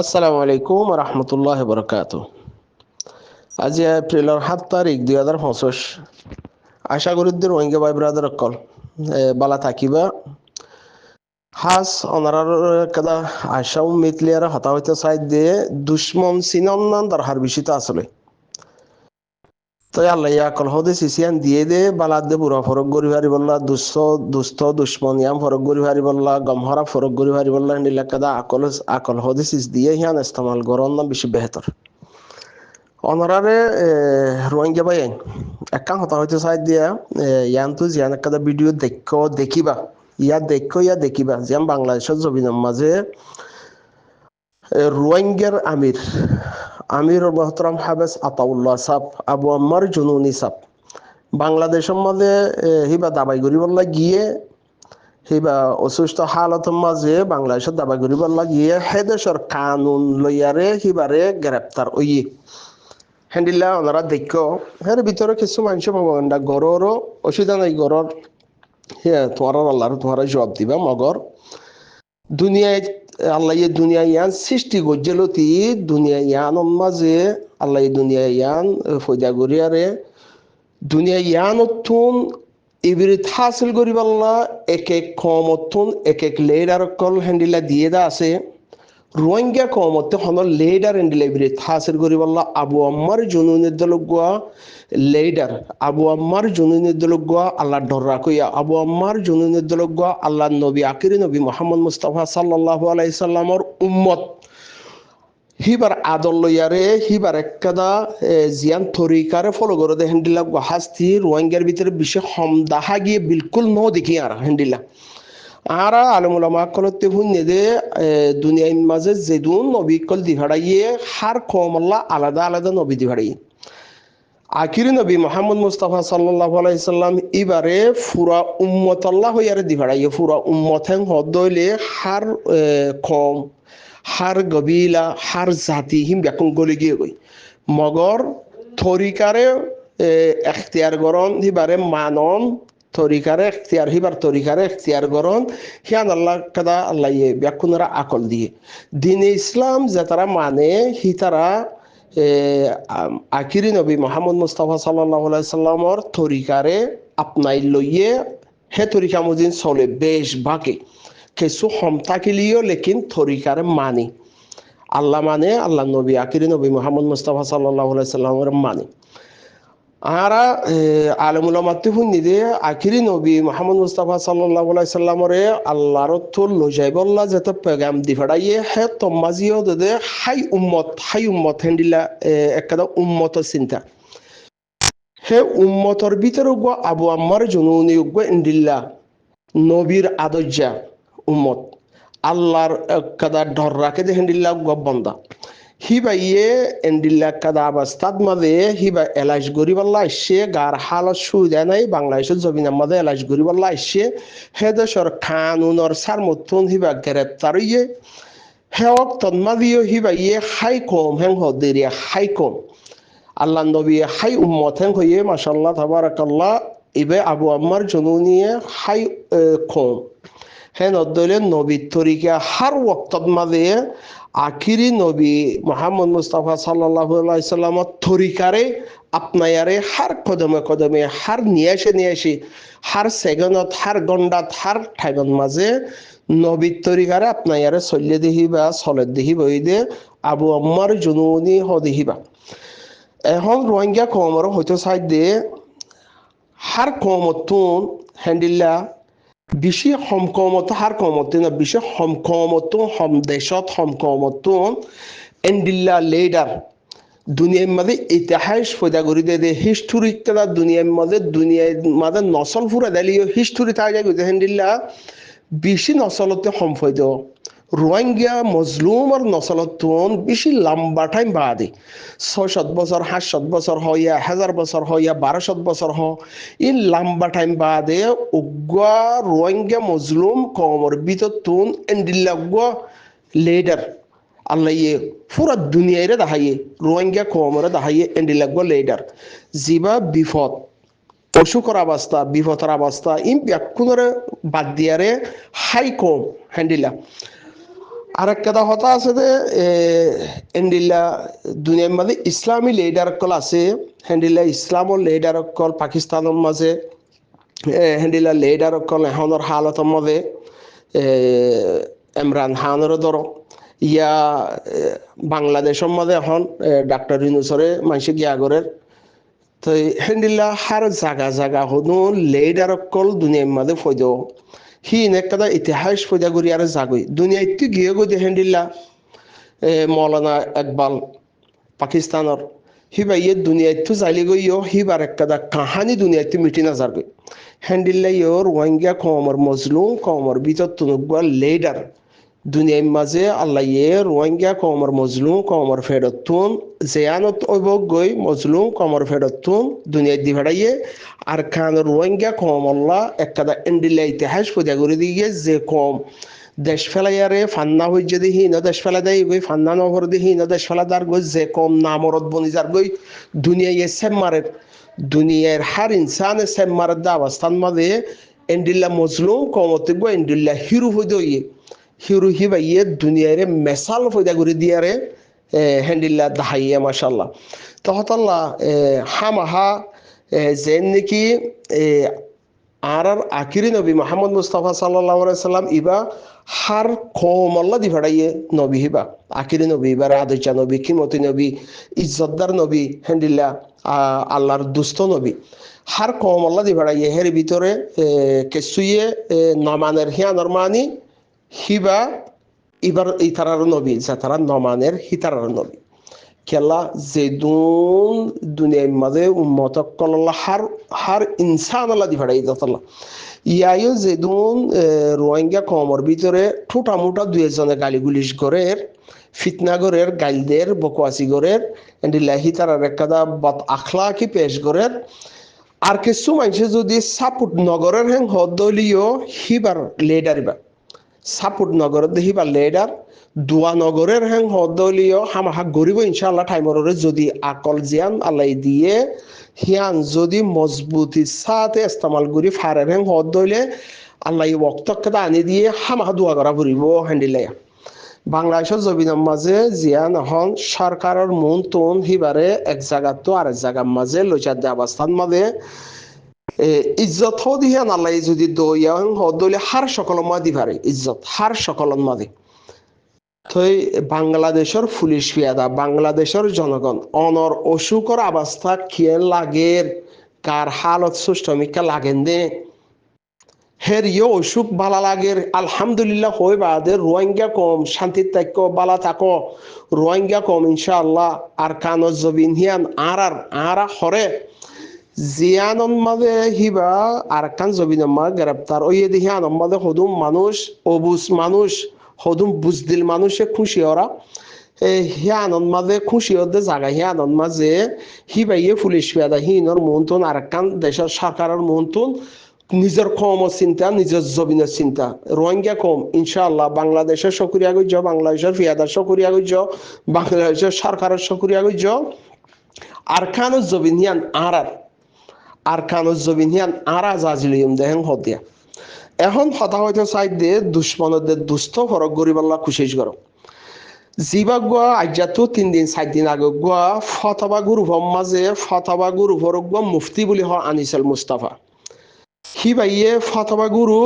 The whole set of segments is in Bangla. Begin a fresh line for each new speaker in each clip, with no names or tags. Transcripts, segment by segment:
আসসালামু আলাইকুম রহমতুল্লাহ বরকাত। আজি এপ্রিলৰ 7 তাৰিখ 2025। আশা কৰিদ্দিৰ রোহিঙ্গা ভাই ব্রাদার অকল বালা থাকিবা হাস অনারার কাদা আশা উম্মিতলিয়ার হতা হইতে চাই দিয়ে দুশ্মন সিনন্নান দরহার বিষিত আসলে তাই আল্লাহ আকল হদে সিসিয়ান দিয়ে দে বালাদ দে বুড়া ফরক গরি ভারি বললা দুস্থ দুশ্মন ইয়াম ফরক গরি ভারি বললা গমহরা ফরক গরি ভারি বললা নিলা কাদা আকল হদে সিস দিয়ে হিয়ান ইস্তেমাল গরন না বেশি বেহতর অনারারে রোহিঙ্গা ভাই একান হতা হইতে চাই দিয়া ইয়ানতো জিয়ান একটা ভিডিও দেখিবা ইয়া দেখিবা যেন বাংলাদেশের জমিনের মাঝে রোহিঙ্গার আমির মোহতরম হাবেস আতাউল্লাহ সাপ আবু আম্মার জুনুনি সাপ বাংলাদেশের মাঝে হিবা দাবাই করিবল্লা গিয়ে হিবা অসুস্থ হালতের মাঝে বাংলাদেশের দাবাই করিবল্লা গিয়ে হেদেশর কানুন লইয়ারে হিবারে গ্রেপ্তার ওই হ্যান্ডিল্লা ওনারা দেখো হ্যাঁ ভিতরে কিছু মানুষ পাবো গররও অসুবিধা নাই গরর হ্যাঁ তোমার আল্লাহ তোমার জবাব দিবা মগর দুনিয়ায় আল্লাহ দুনিয়া ইয়ান সৃষ্টি গজ্জেলতি দুনিয়া ইয়ান মাঝে আল্লাহ দুনিয়া ইয়ান ফয়দা গরিয়ারে দুনিয়া ইয়ান অতুন ইবরিত হাসিল করিবাল্লা এক এক কমতুন এক এক লেডার কল হ্যান্ডিলা দিয়ে দা আছে রোহিঙ্গা কমতে হন লেডার হ্যান্ডিলা ইবরিত হাসিল করিবাল্লা আবু আম্মার জুনুনের দলগুয়া লেডার আবু আম্মার জুনুনের দলগুয়া আল্লাহ ডররা কইয়া আবু আম্মার জুনুনের দলগুয়া আল্লাহ নবী আকিরি নবী মোহাম্মদ মুস্তাফা সাল্লাল্লাহু আলাইহি সাল্লামর উম্মত হিবার আদল লইয়ারে হিবার এককাদা জিয়ান তরিকারে ফলো করে দে হ্যান্ডিলা হাস্তি রোহিঙ্গার ভিতরে বিশেষ হম দাহা গিয়ে বিলকুল ন দেখি আর হ্যান্ডিলা আরা আলমুলামা কলতে হুন্নে দে দুনিয়ার মাঝে যেদুন নবী কল দিভাড়াইয়ে হার কমল্লা আলাদা আলাদা নবী দিভাড়াইয়ে আখিরি নবী মোহাম্মদ মুস্তাফা সাল্লাল্লাহু আলাইহি সাল্লাম ইবারে ফুরা উম্মত আল্লাহ হইয়ারে দিভাড়াইয়ে ফুরা উম্মত হ্যাং হদইলে হার কম হার গবিলা হার জাতি হিম ব্যাকুন গলি গিয়ে গই মগর থরিকারে এখতিয়ার গরণ হিবারে মানন তরিকারে এখতিয়ার হিবার তরিকারে এখতিয়ার গরণ হিয়ান আল্লাহ কাদা আল্লাহ ব্যাকুনরা আকল দিয়ে দিনে ইসলাম যে তারা মানে হি তারা আখিরি নবী মোহাম্মদ মুস্তাফা সাল্লাল্লাহু আলাইহি সাল্লামর তরিকারে আপনাই লইয়ে হে তরিকা মুজিন চলে বেশ বাকে কিছু হম থাকিলিও লেকিন তরিকারে মানে আল্লাহ নবী আখিরি নবী মোহাম্মদ মুস্তাফা সাল্লাল্লাহু আলাইহি সাল্লামের মানে আরা আলমুলামাতে হুন্নি দে আখিরি নবী মোহাম্মদ মুস্তাফা সাল্লাল্লাহু আলাইহি সাল্লামরে আল্লাহর তোর লজাইবল্লাহ যেতে পেগাম দিফাড়াইয়ে হে তম্মাজিও দে হাই উম্মত হেন্ডিলা একটা উম্মত চিন্তা হে উম্মতর ভিতরে গো আবু আম্মার জুনুনি গো ইন্দিল্লা নবীর আদর্জা উম্মত আল্লাহর কাদা ডর রাখে দে হেন্ডিল্লা গো বন্দা হিবা এন্ডিল্লা কাদা আবাস্তাদ মাঝে হিবা এলাশ গরিবাল্লা আসছে গার হালত সুবিধা নাই বাংলাদেশের জমিনের মাঝে এলাশ গরিবাল্লা আসছে হে দেশর কানুনর সার মতন হিবা গ্রেপ্তার ইয়ে হেওক তন্মাদিও হিবা হাই কম হেং হদেরিয়া হাই কম আল্লাহ নবী হাই উম্মত হেং হইয়ে মাশাআল্লাহ তাবারাকাল্লাহ ইবে আবু আম্মার জনুনিয়ে হাই কম হে নদলে নবী তরিকা হার ওয়াক্তত মাঝে আখিরি নবী মোহাম্মদ মুস্তাফা সাল্লাল্লাহু আলাইহি সাল্লামর তরিকারে আপনায়ারে হার কদমে হার নিয়ে আসে হার সেগনত হার গন্ডাত হার ঠাইগন মাঝে নবী তরিকারে আপনায়ারে চলে দেহিবা চলে দেহিব দে আবু আম্মার জুনুনি হদেহিবা এখন রোহিঙ্গা কমর হয়তো চাই দে হার কমতুন হ্যান্ডিল্লা বেশি সমকমত হার কমতে না বেশি সমকমত হম দেশত সমকমত এন্ডিল্লা লেডার দুনিয়ার মাঝে ইতিহাস ফয়দা করে দে হিস্টোরিক তারা দুনিয়ার মাঝে নসল ফুরা দিলিও হিস্টোরি থাকে হেন্ডিল্লা বেশি নসলতে সম্ফৈদ রোহিঙ্গা মজলুম আর নসলতন বেশি লম্বা টাইম বাদে 600 বছর 700 বছর হয় 1000 বছর হয় 1200 বছর হয় এই লম্বা টাইম বাদে উগ্রা রোহিঙ্গা মজলুম কমর বিততুন এন্ডিল্লাগা লেডার আল্লাহ পুরা দুনিয়ায় দেখাইয়ে রোহিঙ্গা কমরে দেখাইয়ে এন্ডিল্লাগা লেডার জিবা বিপদ অসুখর অবস্থা বিপদের অবস্থা ইম ব্যাকুণরে বাদ দিয়ারে হাই কম হ্যান্ডিলা আর একটা কথা আছে যে এন্ডিল্লা দুনিয়ার মাঝে ইসলামী লিডার কল আছে, হেন্ডিল্লা ইসলামর লিডার কল পাকিস্তানের মাঝে, হেন্ডিল্লা লিডার কল এখনের হালতের মাঝে ইমরান খানের ধরো, ইয়া বাংলাদেশের মাঝে এখন ডাক্তার ইউনূসরে মানুষে গিয়া করে। তো হেন্ডিল্লা হার জাগা জাগা হনু লিডার কল দুনিয়ার মাঝে ফৈদ হি একটা ইতিহাস ফৈদা করি আর জাগই দুনিয়া একটু গিয়ে গই হেন্ডিল্লা মৌলানা ইকবাল পাকিস্তানের হিবাইয়ে দুনিয়াতে যাইলে গইও হিবার একটা কাহানি দুনিয়াতে মিটি না যাবে হ্যান্ডিল্লাইও রোহিঙ্গা কমর মজলুম কমর ভিতর তুনুগুয়া লিডার দুনিয়ার মাঝে আল্লাহ রোহিঙ্গা কমর মজলুম কমর ফেরতুন জেয়ানত অবক গই মজলুম কমর ফেরতুন দুনিয়ার দি ভাড়াইয়ে আর খান রোহিঙ্গা কম আল্লাহ একটা এন্ডিল্লা ইতিহাস পূজা করে দিয়ে যে কম দেশ ফেলাইয়ারে ফান্না হই যদি হীন দেশ ফেলা দেয় গই ফান্না নহর দি হীন দেশ ফেলা দার গই যে কম নামরত বনি যার গই দুনিয়ায় সেম্মারের দুনিয়ার হার ইনসান সেম্মারের দা অবস্থান মাঝে এন্ডিল্লা মজলুম কমতে গো এন্ডিল্লা হিরু হই দইয়ে হিরু হিবাইয়ে দুনিয়ারে মেসাল ফয়দা করে দিয়ারে হ্যান্ডিল্লা দাহাইয়া মাশাল্লাহ তহতাল্লাহ হামাহা যেন নাকি আর আকিরি নবী মোহাম্মদ মুস্তাফা সাল্লাল্লাহু আলাইহি সাল্লাম ইবা হার কম আল্লাহ দি ভাড়াইয়ে নবী হিবা আকিরি নবী ইবার আদর্শা নবী কিমতি নবী ইজ্জতদার নবী হ্যান্ডিল্লা আল্লাহর দুস্থ নবী হার কম আল্লাহ দি ভাড়াইয়ে হের ভিতরে কেসুইয়ে নমানের হিয়ানর মানি হিবা ইবার ইতারার নবী যা তারা নমানের হিতারার নবী কেলা যেদুন দুনিয়ার মাঝে উম্মত কল্লা হার ইনসান আল্লাহ দি ভাড়াই দতল্লা ইয়াইও যেদুন রোহিঙ্গা কমর ভিতরে ঠোঁটা মোটা দুই এজনে গালিগুলিশ গড়ের ফিতনা গড়ের গাইলদের বকওয়াসি গড়ের এন্ডিল্লাহি তারার একটা বদ আখলাকি পেশ গড়ের আর কিছু মানুষ যদি সাপোর্ট নগরের হ্যাং হদলিও হিবার লেডারিবা সাপোর্ট নগরের হিবার লেডার দুয়া নগরের হ্যাং হদলীয় হামাহা গরিব ইনশাআল্লাহ টাইমরে যদি আকল জিয়ান আল্লাহ দিয়ে হিয়ান যদি মজবুতি সাথে ইস্তেমাল করি ফারের হ্যাং হদলে আল্লাহ ওয়াক্তকে আনি দিয়ে হামাহা দুয়া করা ফুরিব হ্যান্ডিলাইয়া বাংলাদেশের জমিনের মাঝে জিয়ান এখন সরকারের মন তোন হিবারে এক জায়গার তো আরেক জায়গার মাঝে লইচার দে অবস্থান মাঝে ইজ্জত দিহান আল্লাহ যদি দইয়া হদলে হার সকল মা দি পারে ইজ্জত হার সকল মাঝে থই বাংলাদেশের পুলিশ ফিয়াদা বাংলাদেশের জনগণ অনর অসুখর অবস্থা খেয়ে লাগের কার হালত সুষ্টমিকা লাগেন দে হের ইয়ে অসুখ বালা লাগের আলহামদুলিল্লাহ হই বাদে রোহিঙ্গা কম শান্তির তাক্য বালা থাকো রোহিঙ্গা কম ইনশাআল্লাহ আর কানজ জবিন হিয়ান আর হরে জিয়ানন মাঝে হিবা আর কান জবিন মা গ্রেপ্তার ওই দিহিয়ান মাঝে হদুম মানুষ অবুজ মানুষ হদুম বুঝদিল মানুষে খুশি ওরা হিয়ানন মাঝে খুশি হতে জায়গা হিয়ানন মাঝে হিবাইয়ে পুলিশ পেদা হিনর মন্তন আর কান দেশের সরকারের মন্তন নিজের কম চিন্তা নিজের জবিনের চিন্তা রোহিঙ্গা কম ইনশাআল্লাহ বাংলাদেশের সক্রিয়া গুজ বাংলাদেশের ফিয়াদার সক্রিয়া গুজ বাংলাদেশের সরকারের সক্রিয়া গুজ আর কানুজ জবিন হিয়ান আর কানুজ জবিন হিয়ান আজিলিয়ম দেহেন হতিয়া এখন হতা হয়তো সাইড দিয়ে দুশ্মনদের দুস্থ ফরক গরিবাল্লা খুশিস করো জিবা গুয়া আজ্জাতো 3 দিন 4 দিন আগে গুয়া ফতবা গুরু মাঝে ফতবা গুরু ফরক গুয়া মুফতি বলি হ আনিসুল মুস্তাফা হিবাইয়ে ফতবা গুরু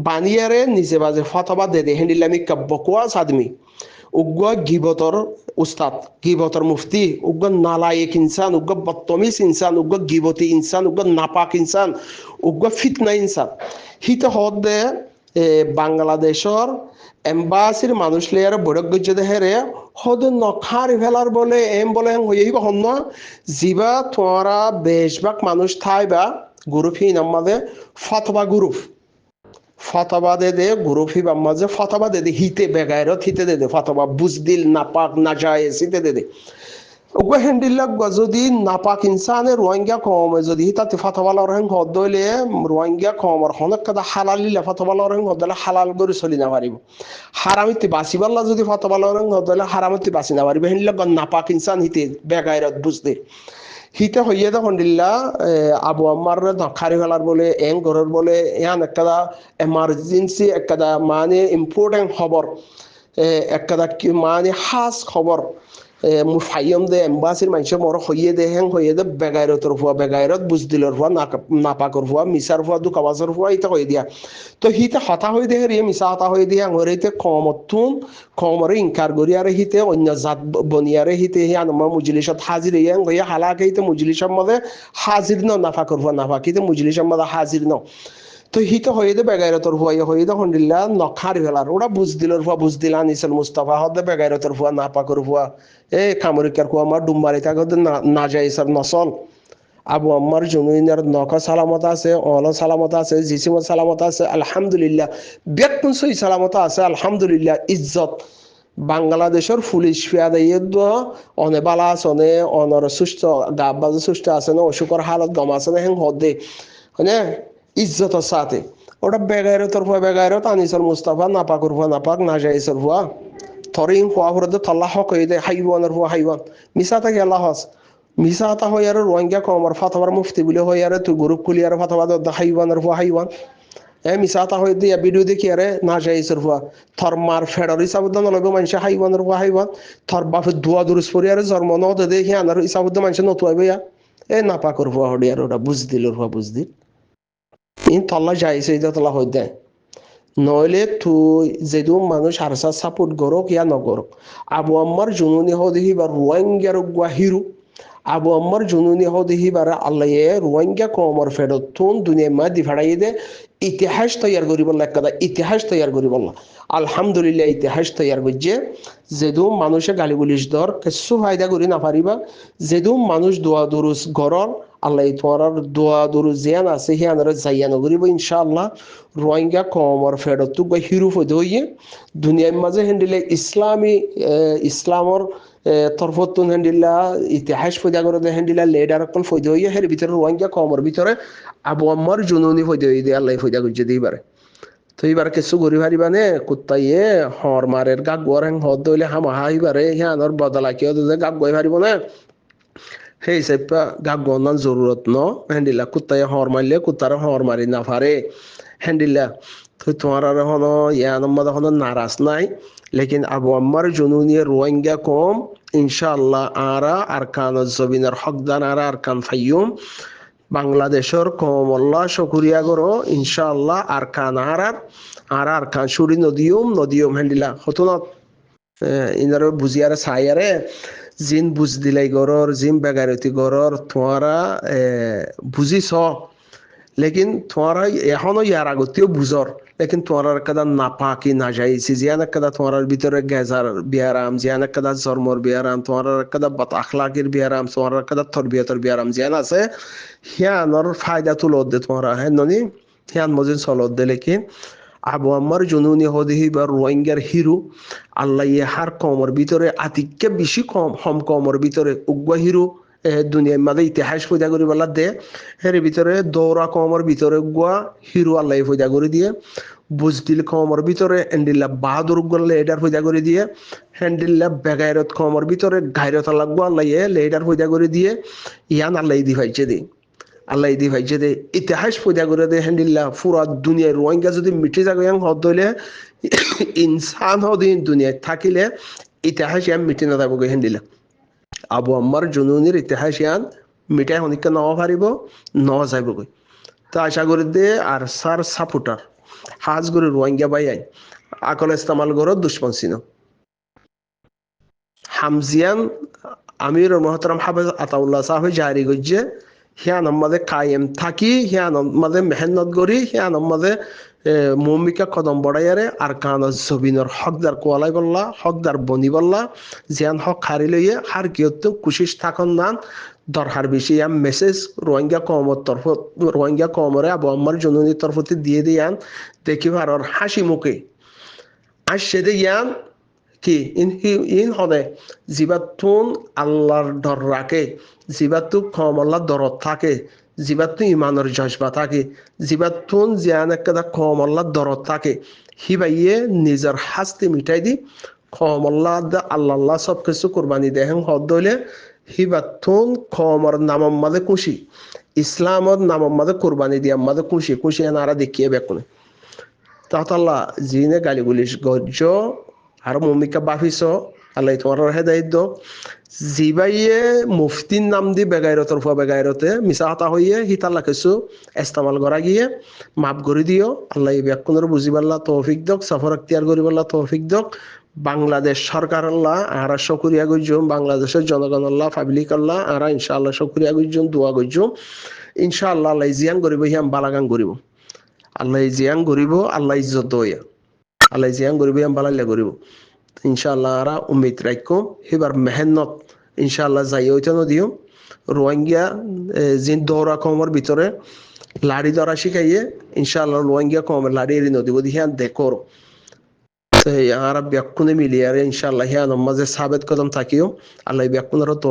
বানিয়ারে নিজে বাজে ফতবা দে হেন্ডিলামি বকুয়া আদমি উগ্র গিবতর উস্তাদ গিবতর মুফতি উগ্র নালায়েক ইনসান উগ্র বদতমিজ ইনসান উগ্র গিবতি ইনসান উগ্র নাপাক ইনসান উগ্র ফিতনা ইনসান হিতে হদে বাংলাদেশের এম্বাসির মানুষ লেয়ার বড় গজ্জে হেরে হদে নখারি ফেলার বলে বলে হইব হন জিবা তোমরা বেশভাগ মানুষ থাইবা গ্রুপ হি নামাজে ফতবা গ্রুপ ফতবা দে গ্রুপ হি মাঝে ফতবা দে হিতে বেগায়রত হিতে দে ফতবা বুজদিল নাপাক নাজায়েজ হিতে দে ওগো হ্যান্ডিল্লাক যদি নাপাক ইনসানের রোহিঙ্গা কম যদি হিতাতে ফতবা রহিং হদলে রোহিঙ্গা কমর হনক কাদা হালালিলা ফতবা রহিং হদলে হালাল করে চলি না পারিব হারামিতে বাসিবাল্লা যদি ফতবা রহিং হদলে হারামিতে বাসি না পারিব হ্যান্ডিল্লাক নাপাক ইনসান হিতে বেগায়রত বুঝতে হিতে হইয়ে হন্ডিল্লা আবু আম্মার নখারি ফেলার বলে এং ঘরের বলে ইয়ান একটা এমার্জেন্সি একটা মানে ইম্পর্টেন্ট খবর একটা কি মানে হাস খবর মুফাইম দে এম্বাসির মানুষ মর হইয়ে দে হেং হইয়ে দে বেগাইরতর ফুয়া বেগাইরত বুজদিলর ফুয়া নাপাকর ফুয়া মিসার ফুয়া দুকাবাজর ফুয়া ইতা হয়ে দিয়া তো হিতে হতা হয়ে দে হেরিয়ে মিসা হতা হয়ে দিয়ে আঙরিতে কমতুন কমরে ইনকার গরিয়ারে হিতে অন্য জাত বনিয়ারে হিতে হি আনমা মুজলিসত হাজির ইয়াং হইয়া হালাকে হিতে মুজলিসের মধ্যে হাজির ন নাফাকর ফুয়া নাফাকিতে মুজলিসের মধ্যে হাজির ন তো হিতে হয়ে দে বেগাইরতর ফুয়া হয়ে দে হন্ডিল্লা নখার ফেলার ওরা বুজদিলর ফুয়া বুজদিল আনিসল মুস্তাফা হদে বেগাইরতর ফুয়া নাপাকর ফুয়া কামরিকার কুয়া আমার ডুম্বারি থাকে না যায় স্যার নসল আবু আম্মার জনুইনার নখ সালামত আছে অল সালামত আছে জিসিমত সালামত আছে আলহামদুলিল্লাহ বেকুন সই সালামত আছে আলহামদুলিল্লাহ ইজ্জত বাংলাদেশের পুলিশ ফিয়াদাইয়ে অনে বালা আছে অনে অনর সুস্থ গাবাজ সুস্থ আছে না অসুখর হালত গম আছে না হেং হদে মানে ইজ্জতের সাথে ওটা বেগাইরতর ফুয়া বেগাইরত আনিসর মুস্তাফা নাপাকুর ফুয়া নাপাক না যাইসর ফুয়া থরিং ফুয়া ফুরতে থল্লা হক হয়ে দে হাইওয়ানের ফুয়া হাইওয়ান মিসা থাকে আল্লাহ হস মিসা আতা হই আর রোহিঙ্গা কমর ফাতাবার মুফতি বলে হই আর তুই গ্রুপ খুলি আর ফাতাবা দা হাইওয়ানের ফুয়া হাইওয়ান মিসা আতা হই দিয়া ভিডিও দেখি আরে না যাইসর ফুয়া থর মার ফেডার হিসাবুদ্দান লগে মানুষ হাইওয়ানের ফুয়া হাইওয়ান থর বাপে দোয়া দুরুস পরি আর জন্ম ন দে দেখি আনার হিসাবুদ্দান মানুষ নতুয়াইবে না পাকর ফুয়া হডি আর ওটা বুঝ দিল ফুয়া বুঝ দিল ইন তল্লা যাইছে এটা তল্লা হই দেয় নইলে তুই যেদু মানুষ হারসা সাপোর্ট করক ইয়া নকরক আবু আম্মার জুনুনি হদিহি বা রোহিঙ্গার হিরু আবু আম্মার জুনুনি হদিহি বারা আল্লাহ রোহিঙ্গা কমর ফেরতুন দুনিয়া মা দি ফাড়াই দে ইতিহাস তৈয়ার করি বললা একটা ইতিহাস তৈয়ার করি বললা আলহামদুলিল্লাহ ইতিহাস তৈয়ার করছে যেদু মানুষে গালি গুলিশ দর কিছু ফায়দা করি না পারিবা যেদু মানুষ দোয়া দুরুস গরর আল্লাহ তোমার দোয়া দুরুস জিয়ান আছে হিয়ান যাইয়ান করিব ইনশাআল্লাহ রোহিঙ্গা কমর ফেরতু বা হিরু ফদ হইয়ে দুনিয়ার মাঝে হেন্ডিলে ইসলামর তরফতুন হেন্ডিল্লা ইতিহাস ফয়দা করে দে হেন্ডিলা লেডার অকল ফয়দা হইয়ে হের ভিতরে রোহিঙ্গা কমর ভিতরে আবু আম্মার জুনুনি ফয়দা হইয়ে দে আল্লাহ ফয়দা করছে দিবারে তো এবার কিছু গরি পারিবানে কুত্তাইয়ে হর মারের গাগ গর হেং হদ দইলে হামা হাইবারে হিয়ানর বদলা কিয় দে গাগ গই পারিব না সেই হিসাবে গাগ গনার জরুরত ন হেন্ডিলা কুত্তাইয়ে হর মারলে কুত্তারে হর মারি না পারে হেন্ডিলা তো তোমার আর হন ইয়ানম্মদ হন নারাজ নাই লেকিন আবু আম্মার জনুনিয়ে রোহিঙ্গা কম ইনশাআল্লাহ আরা আরকান জবিনের হকদান আরা আরকান ফাইয়ুম বাংলাদেশের কমল্লা শুকরিয়া করো ইনশাআল্লাহ আরকান আরকান সুরি নদিয়ম হেন্ডিলা হতুনত ইনার বুঝিয়ারে সাইয়ারে জিন বুঝ দিলাই গরর জিন বেগারতি গরর তোমারা বুঝিছ লেকিন তোমারা এখনো ইয়ার আগতেও বুঝর লেকিন তোমার কাদা নাপাকি না যাইছি জিয়ান কাদা তোমার ভিতরে গেজার বিয়ারাম জিয়ান কাদা জন্মর বিয়ারাম তোমার কাদা বাত আখলাকের বিয়ারাম তোমার কাদা তরবিয়তর বিয়ারাম জিয়ান আছে হিয়ানর ফায়দা তুলত দে তোমারা হ্যাঁ ননি হিয়ান মজিন চলত দে লেকিন আবু আম্মার জনুনি হদিহি বা রোহিঙ্গার হিরু আল্লাহ ইহার কমর ভিতরে আতিককে বেশি কম কমর ভিতরে উগ্র হিরু দুনিয়ার মাঝে ইতিহাস পয়দা করি বলা দে এর ভিতরে দৌড়া কমর ভিতরে গুয়া হিরো আল্লাহ পয়দা করে দিয়ে বুজদিল কমর ভিতরে এন্ডিল্লা বাহাদুর গল্লে এটার পয়দা করে দিয়ে হ্যান্ডিল্লা বেগাইরত কমর ভিতরে গাইরত লাগবো আল্লাহ লেডার পয়দা করে দিয়ে ইয়ান আল্লাহ দি ভাইছে দে আল্লাহ দি ভাইছে দে ইতিহাস পয়দা করে দে হ্যান্ডিল্লা পুরা দুনিয়ার রোহিঙ্গা যদি মিটে যাবে হদ হইলে ইনসান হদিন দুনিয়ায় থাকিলে ইতিহাস ইয়ান মিটে না যাবো হ্যান্ডিল্লা আবু আম্মার জুনুনির ইতিহাস ইয়ান মিটাই হনিকে নেওয়া পারিব নেওয়া যাইবগৈ তা আশা করি দে আর সার সাপোর্টার হাজ করে রোহিঙ্গা বাই আই আকল ইস্তেমাল করো দুশ্মন চিনো হামজিয়ান আমির মহতরম হাফেজ আতাউল্লাহ সাহেব জারি গজ্জে হিয়ান আমাদের কায়েম থাকি হিয়ান আমাদের মেহনত করি হিয়ান আমাদের মমিকা কদম বড়াইয়ারে আর কান জবিনর হকদার কোয়ালাই বললা হকদার বনি বললা জিয়ান হক হারি লইয়ে হার কিয়ত কুশিস থাকন নান দরকার বেশি ইয়াম মেসেজ রোহিঙ্গা কমর তরফ রোহিঙ্গা কমরে আবু আম্মার জননীর তরফতে দিয়ে দিয়ান দেখি ভারর হাসি মুখে আসছে দে ইয়ান কি ইন হদে জিবাতুন আল্লাহর ডর রাখে জিবাতু কমল্লার দরদ থাকে জিবাতু ইমানের জজবা থাকে জিবাতুন জিয়ান একটা কমল্লার দরদ থাকে হিবাইয়ে নিজের হাস্তি মিটাই দি কমল্লা আল্লাহ সব কিছু কোরবানি দেহেন হদ দইলে হিবাতুন কমর নামম মাদে খুশি ইসলামর নামম মাদে কোরবানি দিয়া মাদে খুশি এনারা দেখিয়ে বেকুনে তাহলে জিনে গালিগুলিশ গজ্জ আর মমিকা বাফিস আল্লাহ তোমার হেদায়ত দো জিবাইয়ে মুফতির নাম দি বেগাইরতর ফুয়া বেগাইরতে মিছা হতা হইয়ে হিতাল্লা কিছু ইস্তেমাল করা গিয়ে মাফ করে দিও আল্লাহ ব্যাকুনের বুঝিবাল্লা তৌফিক দক সফর আক্তিয়ার করিবাল্লা তৌফিক দক বাংলাদেশ সরকার আল্লাহ আরা শুকরিয়া গুজুম বাংলাদেশের জনগণ আল্লাহ পাবলিক আল্লাহ আরা ইনশাআল্লাহ শুকরিয়া গুজুম দোয়া গুজুম ইনশাআল্লাহ আল্লাহ জিয়ান করিব হিয়াম বালাগান করিব আল্লাহ জিয়ান করিব আল্লাহ ইজ্জত দইয়া আল্লাহ জিয়ান করিব হিয়াম বালাইলা করিব ইনশাআল্লাহ আরা উম্মিদ রাখুম এবার মেহনত ইনশাআল্লাহ যাই হইতে নদিও রোহিঙ্গা যে দৌড়া কমর ভিতরে লাড়ি ধরা শিখাইয়ে ইনশাআল্লাহ রোহিঙ্গা কমের লাড়ি এড়ি নদীব হিয়ান দেখর আর ব্যাকুনে মিলিয়ে আর ইনশাআল্লাহ হিয়ান মাঝে সাবেত কদম থাকিও আল্লাহ ব্যাকুনের তো